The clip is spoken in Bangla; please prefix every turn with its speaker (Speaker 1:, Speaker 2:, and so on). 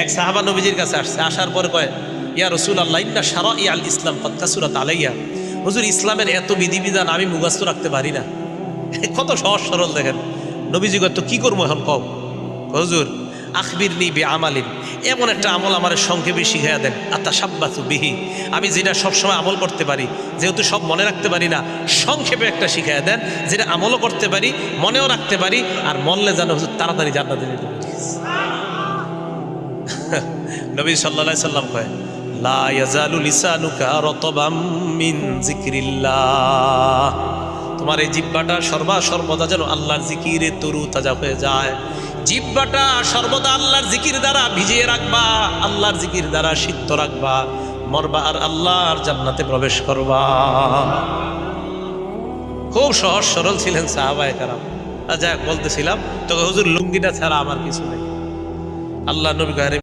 Speaker 1: এক সাহাবা নবীজির কাছে আসছে, আসার পরে কয়, ইয়া রাসূলুল্লাহ ইন্না শারা'i আল ইসলাম ক্বাদ কাসুরাত আলাইয়া। হুজুর, ইসলামের এত বিধিবিধান আমি মুখস্থ রাখতে পারি না। কত সহজ সরল দেখেন। নবীজি কয়, তো কি করবো এখন কও? হুজুর, আখবিরনি বিআমালিন, এমন একটা আমল আমার সংক্ষেপে শিখাইয়া দেন, আতাশাব্বাসু বিহি, আমি যেটা সবসময় আমল করতে পারি, যেহেতু সব মনে রাখতে পারি না, সংক্ষেপে একটা শিখাইয়া দেন যেটা আমলও করতে পারি, মনেও রাখতে পারি, আর মরলে যেন হুজুর তাড়াতাড়ি জান্নাতে যেতে পারি। নবী সাল্লাল্লাহু আলাইহি সাল্লাম কয়, লা ইয়াজালু লিসানুকা রাতাবাম মিন যিকরিল্লাহ, তোমার এই জিহ্বাটা সর্বদা যেন আল্লাহর জিকিরে তরু তাজা হয়ে যায়। জিহ্বাটা সর্বদা আল্লাহর জিকির দ্বারা ভিজিয়ে রাখবা, আল্লাহর জিকির দ্বারা সিদ্ধ রাখবা, মরবা আর আল্লাহর জান্নাতে প্রবেশ করবা। খুব সহজ সরল ছিলেন সাহাবায়ে কেরাম। যা বলতেছিলাম, তো হুজুর লুঙ্গিটা ছাড়া আমার কিছু নেই। আল্লাহ নবী